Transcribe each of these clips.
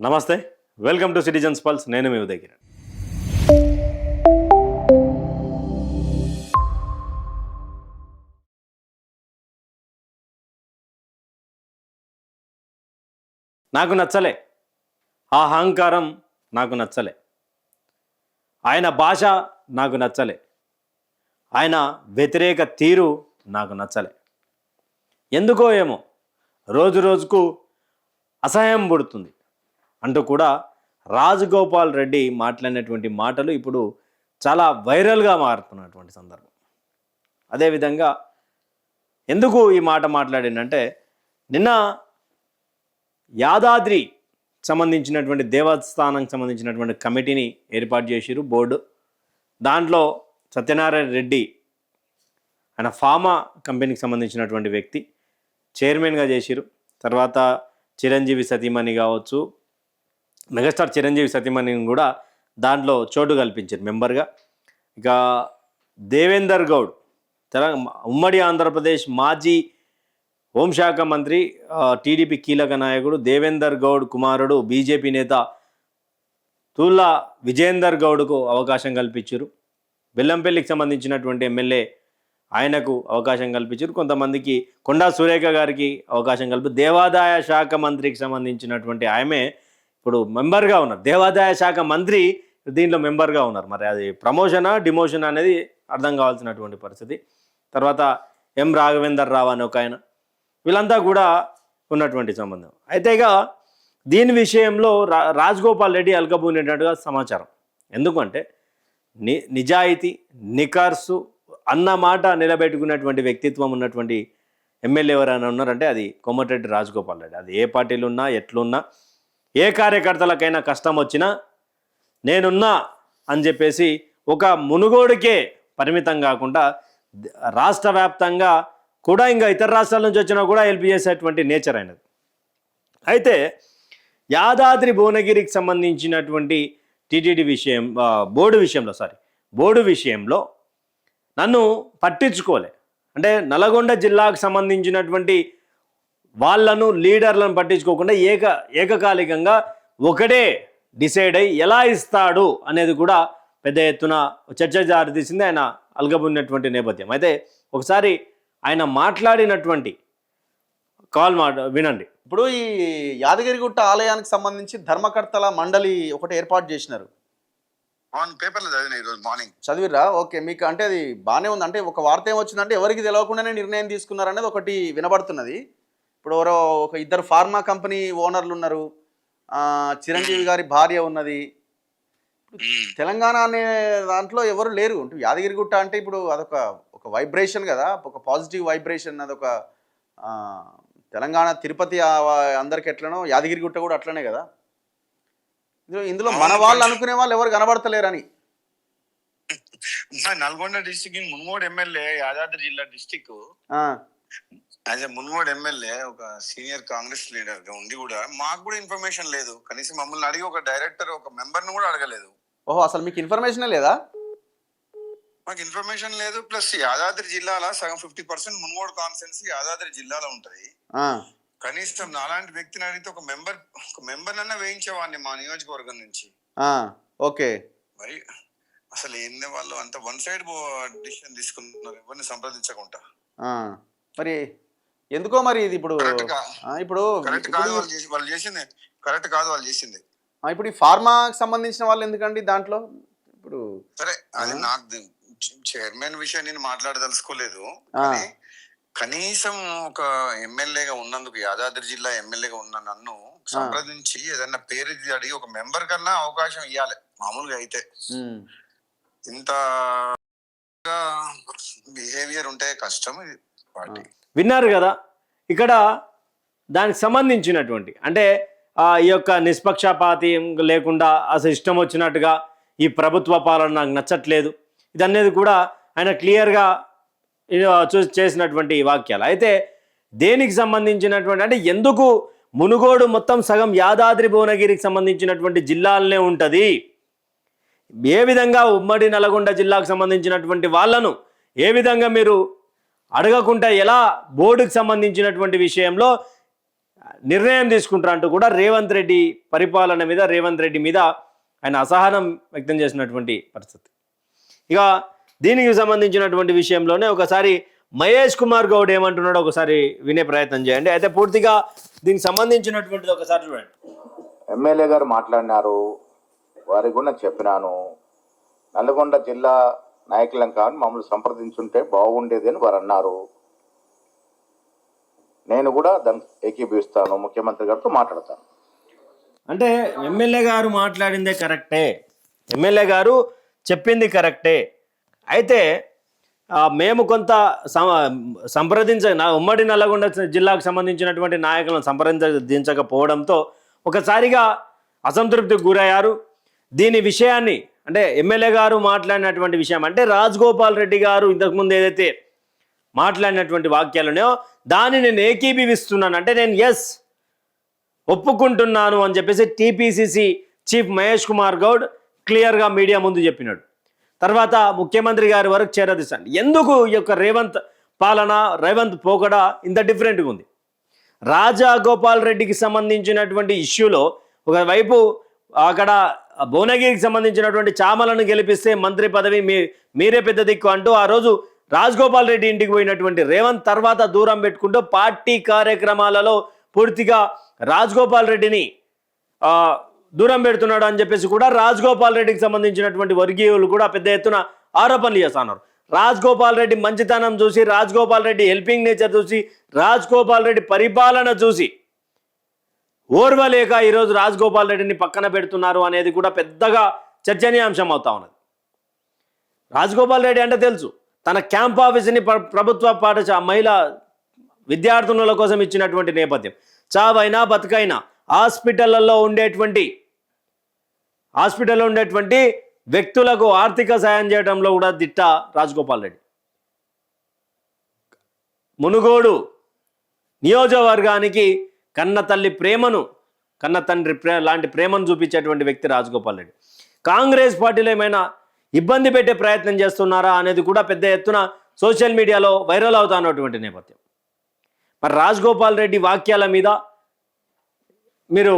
నమస్తే, welcome to citizens pulse. నేను మీ ఉదయ్ కిరణ్. నాకు నచ్చలే ఆ అహంకారం, నాకు నచ్చలే ఆయన భాష, నాకు నచ్చలే ఆయన వ్యతిరేక తీరు, నాకు నచ్చలే. ఎందుకో ఏమో రోజు రోజుకు అసహ్యం పుడుతుంది అంటూ కూడా రాజగోపాల్ రెడ్డి మాట్లాడినటువంటి మాటలు ఇప్పుడు చాలా వైరల్గా మారుతున్నటువంటి సందర్భం. అదేవిధంగా ఎందుకు ఈ మాట మాట్లాడిందంటే, నిన్న యాదాద్రి సంబంధించినటువంటి దేవస్థానానికి సంబంధించినటువంటి కమిటీని ఏర్పాటు చేసిరు బోర్డు. దాంట్లో సత్యనారాయణ రెడ్డి ఆయన ఫార్మా కంపెనీకి సంబంధించినటువంటి వ్యక్తి చైర్మన్గా చేసిరు. తర్వాత చిరంజీవి సతీమణి కావచ్చు, మెగాస్టార్ చిరంజీవి సతీమణిని కూడా దాంట్లో చోటు కల్పించారు మెంబర్గా. ఇక దేవేందర్ గౌడ్, ఉమ్మడి ఆంధ్రప్రదేశ్ మాజీ హోంశాఖ మంత్రి, టీడీపీ కీలక నాయకుడు దేవేందర్ గౌడ్ కుమారుడు బీజేపీ నేత తుల్లా విజేందర్ గౌడ్కు అవకాశం కల్పించారు. బెల్లంపల్లికి సంబంధించినటువంటి ఎమ్మెల్యే ఆయనకు అవకాశం కల్పించారు. కొంతమందికి కొండా సురేఖ గారికి అవకాశం దేవాదాయ శాఖ మంత్రికి సంబంధించినటువంటి ఆమె ఇప్పుడు మెంబర్గా ఉన్నారు. దేవాదాయ శాఖ మంత్రి దీంట్లో మెంబర్గా ఉన్నారు. మరి అది ప్రమోషనా డిమోషన్ అనేది అర్థం కావాల్సినటువంటి పరిస్థితి. తర్వాత ఎం రాఘవేందర్ రావు అని ఒక ఆయన, వీళ్ళంతా కూడా ఉన్నటువంటి సంబంధం. అయితే ఇక దీని విషయంలో రాజగోపాల్ రెడ్డి అలకబూనేటట్టుగా సమాచారం. ఎందుకంటే నిజాయితీ, నికార్సు అన్న మాట నిలబెట్టుకున్నటువంటి వ్యక్తిత్వం ఉన్నటువంటి ఎమ్మెల్యే ఎవరైనా ఉన్నారంటే అది కోమటిరెడ్డి రాజగోపాల్ రెడ్డి. అది ఏ పార్టీలు ఉన్నా, ఎట్లున్నా, ఏ కార్యకర్తలకైనా కష్టం వచ్చినా నేనున్నా అని చెప్పేసి ఒక మునుగోడుకే పరిమితం కాకుండా రాష్ట్ర వ్యాప్తంగా కూడా ఇంకా ఇతర రాష్ట్రాల నుంచి వచ్చినా కూడా హెల్ప్ చేసేటువంటి నేచర్ అయినది. అయితే యాదాద్రి భువనగిరికి సంబంధించినటువంటి టీటీడీ విషయం, బోర్డు విషయంలో నన్ను పట్టించుకోలే. అంటే నల్గొండ జిల్లాకు సంబంధించినటువంటి వాళ్ళను, లీడర్లను పట్టించుకోకుండా ఏకకాలికంగా ఒకటే డిసైడ్ అయ్యి ఎలా ఇస్తాడు అనేది కూడా పెద్ద ఎత్తున చర్చ దారితీసింది ఆయన అలగబున్నటువంటి నేపథ్యం. అయితే ఒకసారి ఆయన మాట్లాడినటువంటి కాల్ వినండి. ఇప్పుడు ఈ యాదగిరిగుట్ట ఆలయానికి సంబంధించి ధర్మకర్తల మండలి ఒకటి ఏర్పాటు చేసినారు. పేపర్లో చదివిన ఈరోజు మార్నింగ్. చదివిరా? ఓకే. మీకు అంటే అది బాగానే ఉంది. అంటే ఒక వార్త ఏమొచ్చిందంటే ఎవరికి తెలియకుండానే నిర్ణయం తీసుకున్నారనేది ఒకటి వినబడుతున్నది. ఇప్పుడు ఎవరో ఒక ఇద్దరు ఫార్మా కంపెనీ ఓనర్లు ఉన్నారు, చిరంజీవి గారి భార్య ఉన్నది. తెలంగాణ అనే దాంట్లో ఎవరు లేరు. అంటే యాదగిరిగుట్ట అంటే ఇప్పుడు అదొక వైబ్రేషన్ కదా, ఒక పాజిటివ్ వైబ్రేషన్. అదొక తెలంగాణ తిరుపతి అందరికి ఎట్లనో యాదగిరిగుట్ట కూడా అట్లనే కదా. ఇందులో మన వాళ్ళు అనుకునే వాళ్ళు ఎవరు కనబడతలేరని. నల్గొండ డిస్టిక్ మున్గోడు ఎమ్మెల్యే, యాదాద్రి జిల్లా district as a Munugode MLA, ఒక సీనియర్ కాంగ్రెస్ లీడర్ గా ఉండి కూడా మాకు కూడా ఇన్ఫర్మేషన్ లేదు. కనీసం మమ్మల్ని అడిగి ఒక డైరెక్టర్, ఒక మెంబర్ ను కూడా అడగలేదు. ఓహో, అసలు మీకు ఇన్ఫర్మేషన్ లేదా? మాకు ఇన్ఫర్మేషన్ లేదు. ప్లస్ యాదాద్రి జిల్లాలో సగం 50% మున్గోడు కాన్స్టిట్యున్సీ యాదాద్రి జిల్లాలో ఉంటది. కనీసం నాలాంటి వ్యక్తిని అడిగితే ఒక మెంబర్ అన్నా వేయించేవాడిని మా నియోజకవర్గం నుంచి. ఓకే. మరి అసలు ఏంది వాళ్ళు అంత వన్ సైడ్ డిసిషన్ తీసుకున్నారు, ఎవరిని సంప్రదించకుండా. మరి ఎందుకో మరి ఇది ఇప్పుడు కరెక్ట్ కాదు వాళ్ళు చేసింది. కరెక్ట్ కాదు వాళ్ళు చేసింది. ఇప్పుడు ఈ ఫార్మాకి సంబంధించిన వాళ్ళు ఎందుకండి దాంట్లో? ఇప్పుడు సరే, అది నాకు చైర్మన్ విషయం నేను మాట్లాడదలుచుకోలేదు. కనీసం ఒక ఎమ్మెల్యేగా ఉన్నందుకు, యాదాద్రి జిల్లా ఎమ్మెల్యేగా ఉన్న నన్ను సంప్రదించి ఏదన్నా పేరు అడిగి ఒక మెంబర్ కన్నా అవకాశం ఇవ్వాలి. మామూలుగా అయితే ఇంత బిహేవియర్ ఉంటే కష్టం. ఇది పార్టీ విన్నారు కదా. ఇక్కడ దానికి సంబంధించినటువంటి అంటే ఈ యొక్క నిష్పక్షపాతం లేకుండా అసలు ఇష్టం వచ్చినట్టుగా ఈ ప్రభుత్వ పాలన నాకు నచ్చట్లేదు, ఇదనేది కూడా ఆయన క్లియర్గా చేసినటువంటి వాక్యాలు. అయితే దేనికి సంబంధించినటువంటి అంటే ఎందుకు మునుగోడు మొత్తం సగం యాదాద్రి భువనగిరికి సంబంధించినటువంటి జిల్లాలనే ఉంటుంది, ఏ విధంగా ఉమ్మడి నల్గొండ జిల్లాకు సంబంధించినటువంటి వాళ్ళను ఏ విధంగా మీరు అడగకుండా ఎలా బోర్డుకు సంబంధించినటువంటి విషయంలో నిర్ణయం తీసుకుంటారు అంటూ కూడా రేవంత్ రెడ్డి పరిపాలన మీద, రేవంత్ రెడ్డి మీద ఆయన అసహనం వ్యక్తం చేసినటువంటి పరిస్థితి. ఇక దీనికి సంబంధించినటువంటి విషయంలోనే ఒకసారి మహేష్ కుమార్ గౌడ్ ఏమంటున్నాడో ఒకసారి వినే ప్రయత్నం చేయండి. అయితే పూర్తిగా దీనికి సంబంధించినటువంటిది ఒకసారి చూడండి. ఎమ్మెల్యే గారు మాట్లాడినారు, వారికి కూడా చెప్పినాను, నల్గొండ జిల్లా నాయకులం కానీ మమ్మల్ని సంప్రదించుంటే బాగుండేది అని వారు అన్నారు. నేను కూడా దాన్ని ఏకీభవిస్తాను, ముఖ్యమంత్రి గారితో మాట్లాడతాను. అంటే ఎమ్మెల్యే గారు మాట్లాడిందే కరెక్టే, ఎమ్మెల్యే గారు చెప్పింది కరెక్టే. అయితే మేము కొంత ఉమ్మడి నల్లగొండ జిల్లాకు సంబంధించినటువంటి నాయకులను సంప్రదించకపోవడంతో ఒకసారిగా అసంతృప్తికి గురయ్యారు. దీని విషయాన్ని అంటే ఎమ్మెల్యే గారు మాట్లాడినటువంటి విషయం అంటే రాజగోపాల్ రెడ్డి గారు ఇంతకుముందు ఏదైతే మాట్లాడినటువంటి వాక్యాలున్నాయో దాన్ని నేను ఏకీభవిస్తున్నాను, అంటే నేను ఒప్పుకుంటున్నాను అని చెప్పేసి టీపీసీసీ చీఫ్ మహేష్ కుమార్ గౌడ్ క్లియర్గా మీడియా ముందు చెప్పినాడు. తర్వాత ముఖ్యమంత్రి గారి వరకు చేరదీశాను. ఎందుకు ఈ యొక్క రేవంత్ పాలన, రేవంత్ పోకడ ఇంత డిఫరెంట్గా ఉంది? రాజగోపాల్ రెడ్డికి సంబంధించినటువంటి ఇష్యూలో ఒకవైపు అక్కడ భువనగిరికి సంబంధించినటువంటి చామలను గెలిపిస్తే మంత్రి పదవి మీరే పెద్ద దిక్కు అంటూ ఆ రోజు రాజగోపాల్ రెడ్డి ఇంటికి పోయినటువంటి రేవంత్ తర్వాత దూరం పెట్టుకుంటూ పార్టీ కార్యక్రమాలలో పూర్తిగా రాజగోపాల్ రెడ్డిని దూరం పెడుతున్నాడు అని చెప్పేసి కూడా రాజగోపాల్ రెడ్డికి సంబంధించినటువంటి వర్గీయులు కూడా పెద్ద ఎత్తున ఆరోపణలు చేస్తున్నారు. రాజగోపాల్ రెడ్డి మంచితనం చూసి, రాజగోపాల్ రెడ్డి హెల్పింగ్ నేచర్ చూసి, రాజగోపాల్ రెడ్డి పరిపాలన చూసి ఓర్వలేక ఈరోజు రాజగోపాల్ రెడ్డిని పక్కన పెడుతున్నారు అనేది కూడా పెద్దగా చర్చనీయాంశం అవుతా ఉన్నది. రాజగోపాల్ రెడ్డి అంటే తెలుసు, తన క్యాంప్ ఆఫీస్ని ప్రభుత్వ పాఠశాల మహిళా విద్యార్థుల కోసం ఇచ్చినటువంటి నేపథ్యం. చావైనా బతుకైనా హాస్పిటల్లో ఉండేటువంటి వ్యక్తులకు ఆర్థిక సాయం చేయడంలో కూడా దిట్ట రాజగోపాల్ రెడ్డి. మునుగోడు నియోజకవర్గానికి కన్న తండ్రి లాంటి ప్రేమను చూపించేటువంటి వ్యక్తి రాజగోపాల్ రెడ్డి. కాంగ్రెస్ పార్టీలో ఏమైనా ఇబ్బంది పెట్టే ప్రయత్నం చేస్తున్నారా అనేది కూడా పెద్ద ఎత్తున సోషల్ మీడియాలో వైరల్ అవుతున్నటువంటి నేపథ్యం. మరి రాజగోపాల్ రెడ్డి వాక్యాల మీద మీరు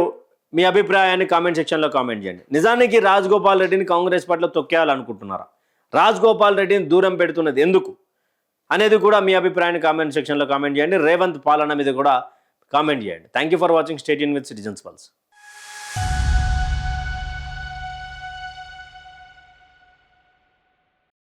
మీ అభిప్రాయాన్ని కామెంట్ సెక్షన్లో కామెంట్ చేయండి. నిజానికి రాజగోపాల్ రెడ్డిని కాంగ్రెస్ పార్టీలో తొక్కేయాలనుకుంటున్నారా? రాజగోపాల్ రెడ్డిని దూరం పెడుతున్నది ఎందుకు అనేది కూడా మీ అభిప్రాయాన్ని కామెంట్ సెక్షన్లో కామెంట్ చేయండి. రేవంత్ పాలన మీద కూడా కామెంట్ చేయండి. Thank you for watching. Stay tune with citizens pulse.